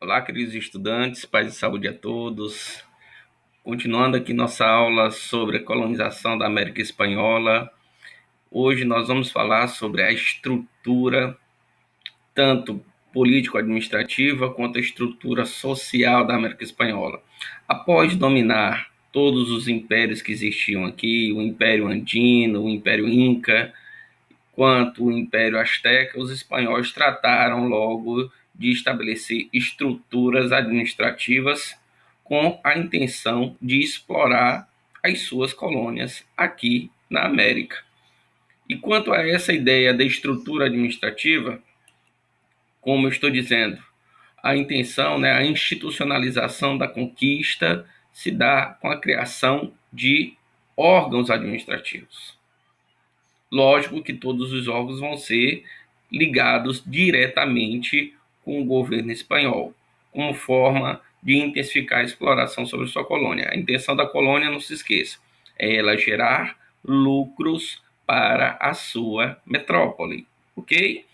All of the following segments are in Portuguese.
Olá, queridos estudantes, paz e saúde a todos. Continuando aqui nossa aula sobre a colonização da América Espanhola. Hoje nós vamos falar sobre a estrutura, tanto político-administrativa quanto a estrutura social da América Espanhola. Após dominar todos os impérios que existiam aqui, o Império Andino, o Império Inca, quanto o Império Azteca, os espanhóis trataram logo de estabelecer estruturas administrativas com a intenção de explorar as suas colônias aqui na América. E quanto a essa ideia da estrutura administrativa, como eu estou dizendo, a intenção, a institucionalização da conquista se dá com a criação de órgãos administrativos. Lógico que todos os órgãos vão ser ligados diretamente com o governo espanhol, como forma de intensificar a exploração sobre sua colônia. A intenção da colônia, não se esqueça, é ela gerar lucros para a sua metrópole, ok?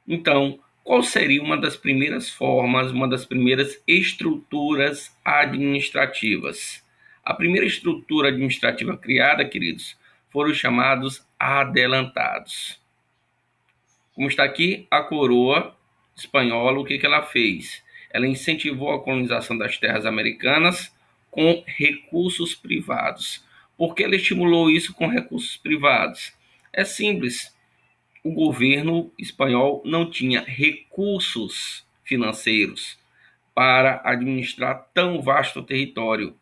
Então, qual seria uma das primeiras formas, uma das primeiras estruturas administrativas? A primeira estrutura administrativa criada, queridos, foram os chamados adelantados. Como está aqui, a coroa espanhola, o que ela fez? Ela incentivou a colonização das terras americanas com recursos privados. Por que ela estimulou isso com recursos privados? É simples. O governo espanhol não tinha recursos financeiros para administrar tão vasto território.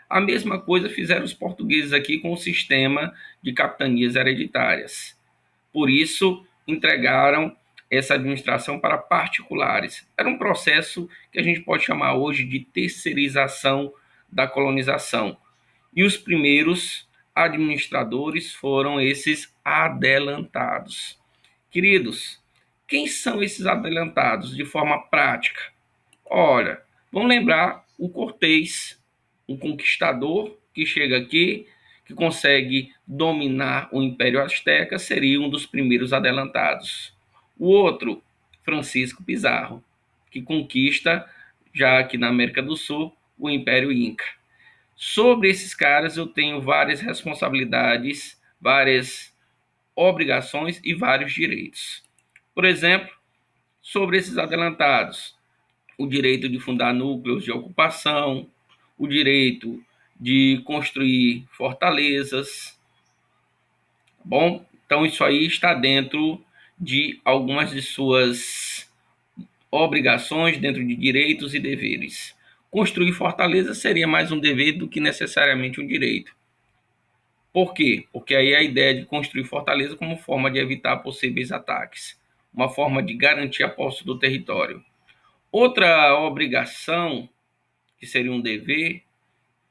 A mesma coisa fizeram os portugueses aqui com o sistema de capitanias hereditárias. Por isso, entregaram essa administração para particulares. Era um processo que a gente pode chamar hoje de terceirização da colonização. E os primeiros administradores foram esses adelantados. Queridos, quem são esses adelantados de forma prática? Olha, vamos lembrar o Cortés, um conquistador que chega aqui, que consegue dominar o Império Azteca, seria um dos primeiros adelantados. O outro, Francisco Pizarro, que conquista, já aqui na América do Sul, o Império Inca. Sobre esses caras eu tenho várias responsabilidades, várias obrigações e vários direitos. Por exemplo, sobre esses adelantados, o direito de fundar núcleos de ocupação, o direito de construir fortalezas. Bom, então isso aí está dentro de algumas de suas obrigações, dentro de direitos e deveres. Construir fortalezas seria mais um dever do que necessariamente um direito. Por quê? Porque aí a ideia de construir fortaleza como forma de evitar possíveis ataques, uma forma de garantir a posse do território. Outra obrigação, que seria um dever,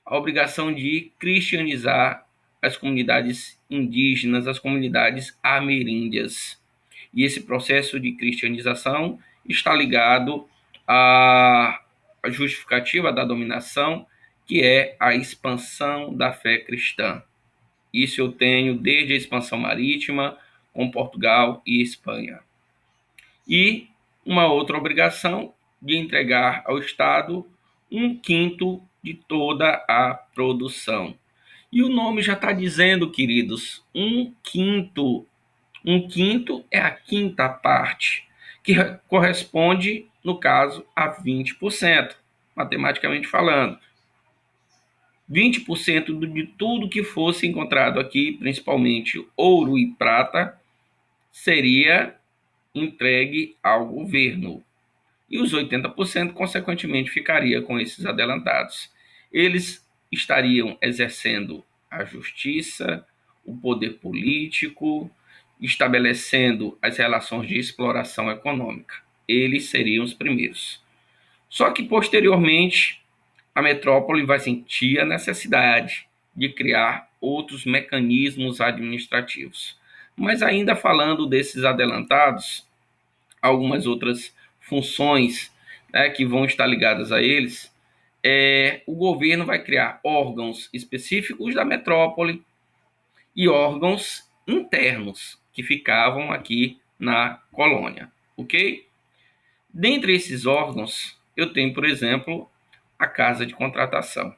a obrigação de cristianizar as comunidades indígenas, as comunidades ameríndias. E esse processo de cristianização está ligado à justificativa da dominação, que é a expansão da fé cristã. Isso eu tenho desde a expansão marítima com Portugal e Espanha. E uma outra obrigação de entregar ao Estado 1/5 de toda a produção. E o nome já está dizendo, queridos, 1/5. 1/5 é a quinta parte, que corresponde, no caso, a 20%, matematicamente falando. 20% de tudo que fosse encontrado aqui, principalmente ouro e prata, seria entregue ao governo. E os 80%, consequentemente, ficaria com esses adelantados. Eles estariam exercendo a justiça, o poder político, estabelecendo as relações de exploração econômica. Eles seriam os primeiros. Só que, posteriormente, a metrópole vai sentir a necessidade de criar outros mecanismos administrativos. Mas ainda falando desses adelantados, algumas outras funções, que vão estar ligadas a eles, o governo vai criar órgãos específicos da metrópole e órgãos internos que ficavam aqui na colônia, ok? Dentre esses órgãos, eu tenho, por exemplo, a casa de contratação.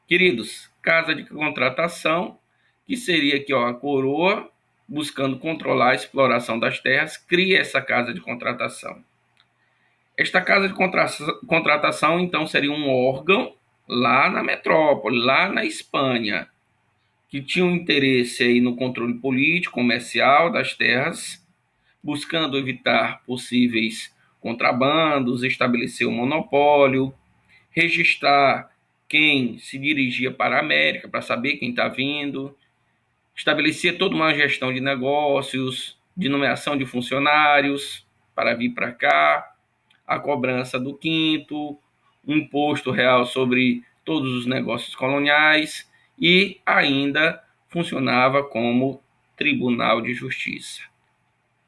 Queridos, casa de contratação, que seria aqui, ó, a coroa, buscando controlar a exploração das terras, cria essa casa de contratação. Esta casa de contratação, então, seria um órgão lá na metrópole, lá na Espanha, que tinha um interesse aí no controle político, comercial das terras, buscando evitar possíveis contrabandos, estabelecer um monopólio, registrar quem se dirigia para a América, para saber quem está vindo, estabelecia toda uma gestão de negócios, de nomeação de funcionários para vir para cá, a cobrança do quinto, um imposto real sobre todos os negócios coloniais e ainda funcionava como Tribunal de Justiça.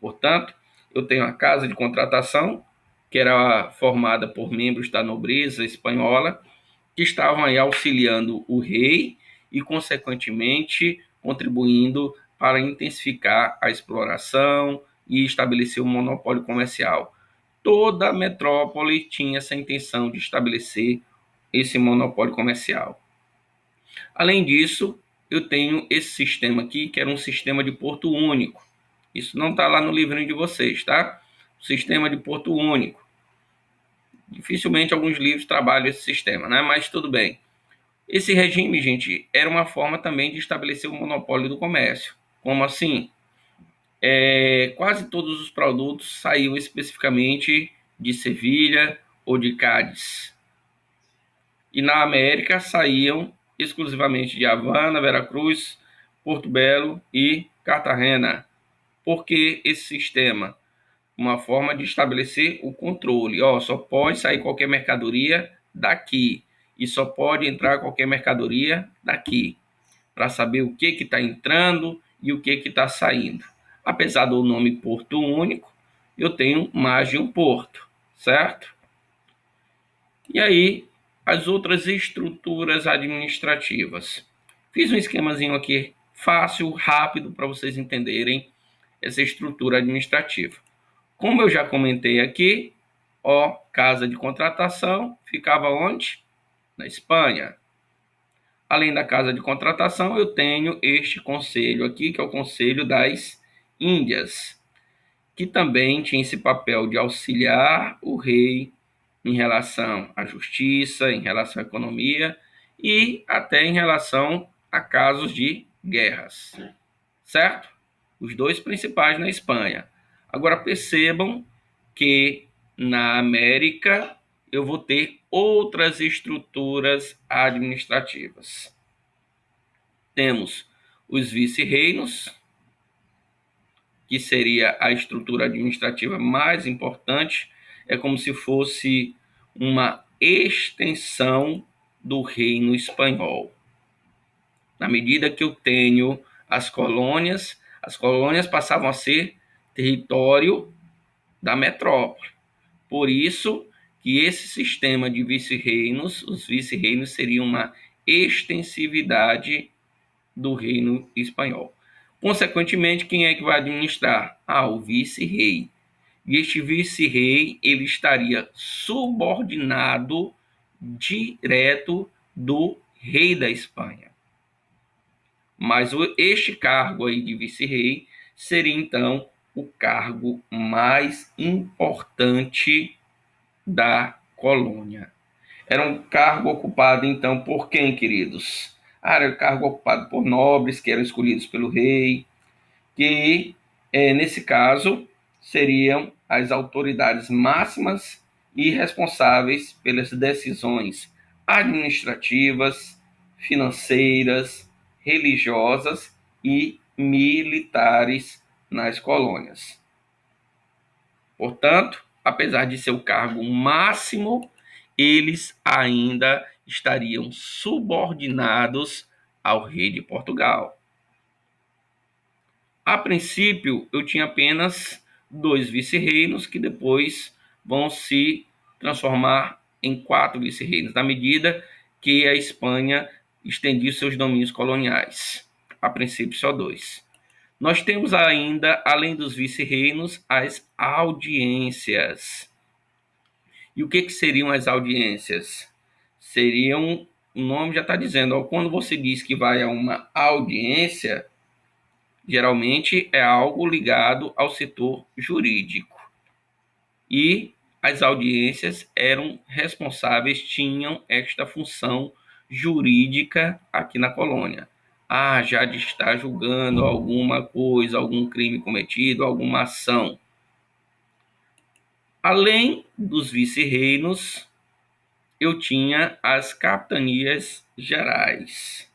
Portanto, eu tenho a Casa de Contratação, que era formada por membros da nobreza espanhola, que estavam aí auxiliando o rei e, consequentemente, contribuindo para intensificar a exploração e estabelecer um monopólio comercial. Toda a metrópole tinha essa intenção de estabelecer esse monopólio comercial. Além disso, eu tenho esse sistema aqui, que era um sistema de porto único. Isso não está lá no livrinho de vocês, tá? Sistema de porto único. Dificilmente alguns livros trabalham esse sistema, né? Mas tudo bem. Esse regime, gente, era uma forma também de estabelecer o monopólio do comércio. Como assim? Quase todos os produtos saíam especificamente de Sevilha ou de Cádiz. E na América saíam exclusivamente de Havana, Veracruz, Porto Belo e Cartagena. Por que esse sistema? Uma forma de estabelecer o controle. Só pode sair qualquer mercadoria daqui e só pode entrar qualquer mercadoria daqui, para saber o que está entrando e o que está saindo. Apesar do nome Porto Único, eu tenho mais de um porto, certo? E aí, as outras estruturas administrativas. Fiz um esquemazinho aqui fácil, rápido, para vocês entenderem essa estrutura administrativa. Como eu já comentei aqui, casa de contratação ficava onde? Na Espanha. Além da casa de contratação, eu tenho este conselho aqui, que é o Conselho das Índias, que também tinha esse papel de auxiliar o rei em relação à justiça, em relação à economia e até em relação a casos de guerras, certo? Os dois principais na Espanha. Agora percebam que na América eu vou ter outras estruturas administrativas. Temos os vice-reinos, que seria a estrutura administrativa mais importante, é como se fosse uma extensão do reino espanhol. Na medida que eu tenho as colônias passavam a ser território da metrópole. Por isso que esse sistema de vice-reinos, os vice-reinos seriam uma extensividade do reino espanhol. Consequentemente, quem é que vai administrar? O vice-rei. E este vice-rei, ele estaria subordinado direto do rei da Espanha. Mas este cargo aí de vice-rei seria, então, o cargo mais importante da colônia. Era um cargo ocupado, então, por quem, queridos? Era um cargo ocupado por nobres, que eram escolhidos pelo rei, que, nesse caso, seriam as autoridades máximas e responsáveis pelas decisões administrativas, financeiras, religiosas e militares nas colônias. Portanto, apesar de ser o cargo máximo, eles ainda estariam subordinados ao rei de Portugal. A princípio, eu tinha apenas 2 vice-reinos, que depois vão se transformar em 4 vice-reinos, na medida que a Espanha estendia seus domínios coloniais. A princípio, só 2. Nós temos ainda, além dos vice-reinos, as audiências. E o que seriam as audiências? Seriam, o nome já está dizendo, ó, quando você diz que vai a uma audiência, geralmente é algo ligado ao setor jurídico. E as audiências eram responsáveis, tinham esta função jurídica aqui na colônia. Ah, já de estar julgando alguma coisa, algum crime cometido, alguma ação. Além dos vice-reinos, eu tinha as capitanias gerais.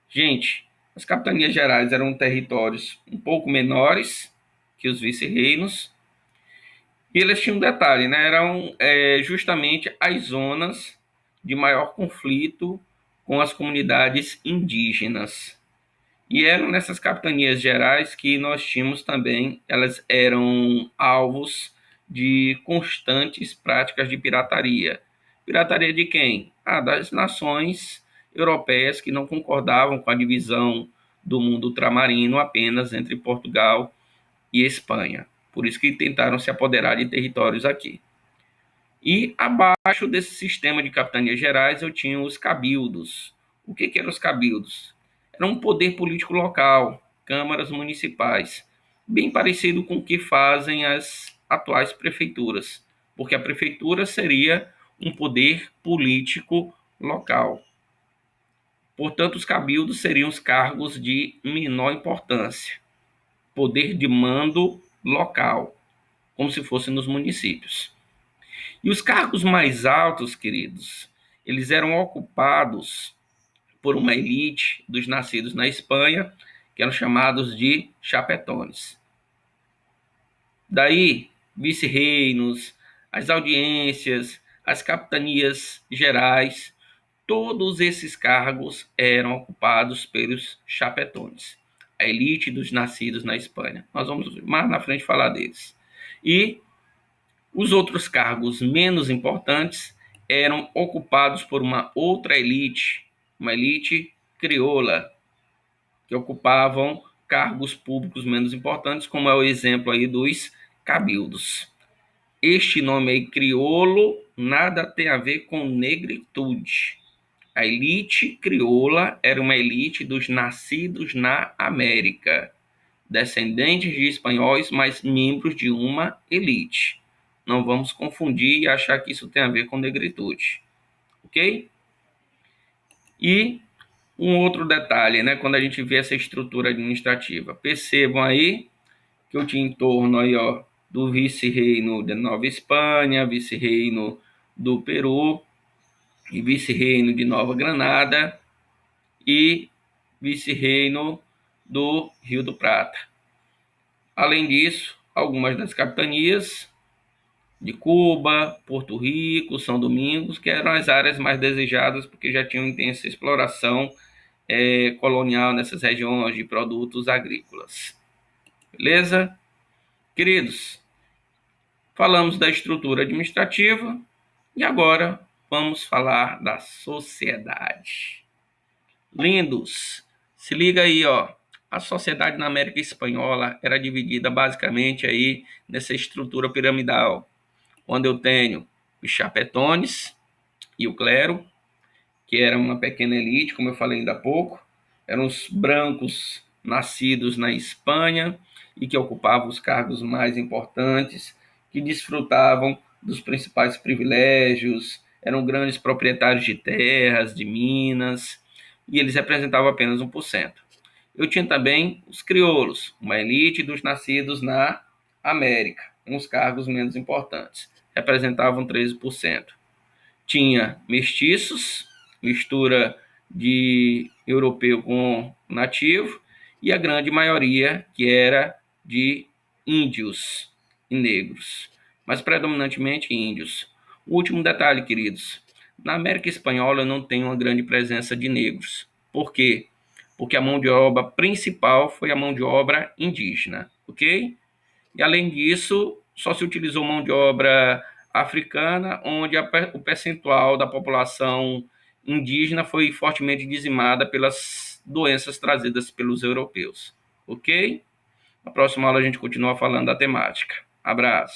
Gente, as capitanias gerais eram territórios um pouco menores que os vice-reinos, e eles tinham um detalhe, né? Eram justamente as zonas de maior conflito com as comunidades indígenas. E eram nessas capitanias gerais que nós tínhamos também, elas eram alvos de constantes práticas de pirataria. Pirataria de quem? Ah, das nações europeias que não concordavam com a divisão do mundo ultramarino apenas entre Portugal e Espanha. Por isso que tentaram se apoderar de territórios aqui. E abaixo desse sistema de capitanias gerais eu tinha os cabildos. O que eram os cabildos? Era um poder político local, câmaras municipais, bem parecido com o que fazem as atuais prefeituras, porque a prefeitura seria um poder político local. Portanto, os cabildos seriam os cargos de menor importância, poder de mando local, como se fosse nos municípios. E os cargos mais altos, queridos, eles eram ocupados por uma elite dos nascidos na Espanha, que eram chamados de chapetones. Daí, vice-reinos, as audiências, as capitanias gerais, todos esses cargos eram ocupados pelos chapetones, a elite dos nascidos na Espanha. Nós vamos mais na frente falar deles. E os outros cargos menos importantes eram ocupados por uma outra elite, uma elite crioula, que ocupavam cargos públicos menos importantes, como é o exemplo aí dos cabildos. Este nome aí, crioulo, nada tem a ver com negritude. A elite crioula era uma elite dos nascidos na América, descendentes de espanhóis, mas membros de uma elite. Não vamos confundir e achar que isso tem a ver com negritude, ok? E um outro detalhe, né? Quando a gente vê essa estrutura administrativa, percebam aí que eu tinha em torno aí, ó, do vice-reino da Nova Espanha, vice-reino do Peru e vice-reino de Nova Granada e vice-reino do Rio do Prata. Além disso, algumas das capitanias de Cuba, Porto Rico, São Domingos, que eram as áreas mais desejadas porque já tinham intensa exploração colonial nessas regiões de produtos agrícolas. Beleza? Queridos, falamos da estrutura administrativa e agora vamos falar da sociedade. Lindos, se liga aí, ó. A sociedade na América Espanhola era dividida basicamente aí nessa estrutura piramidal, onde eu tenho os chapetones e o clero, que era uma pequena elite, como eu falei ainda há pouco, eram os brancos nascidos na Espanha e que ocupavam os cargos mais importantes, que desfrutavam dos principais privilégios, eram grandes proprietários de terras, de minas, e eles representavam apenas 1%. Eu tinha também os crioulos, uma elite dos nascidos na América, uns cargos menos importantes, representavam 13%. Tinha mestiços, mistura de europeu com nativo, e a grande maioria que era de índios e negros, mas predominantemente índios. O último detalhe, queridos, na América Espanhola não tem uma grande presença de negros. Por quê? Porque a mão de obra principal foi a mão de obra indígena, ok? E além disso, só se utilizou mão de obra africana, onde o percentual da população indígena foi fortemente dizimada pelas doenças trazidas pelos europeus. Ok? Na próxima aula a gente continua falando da temática. Abraço.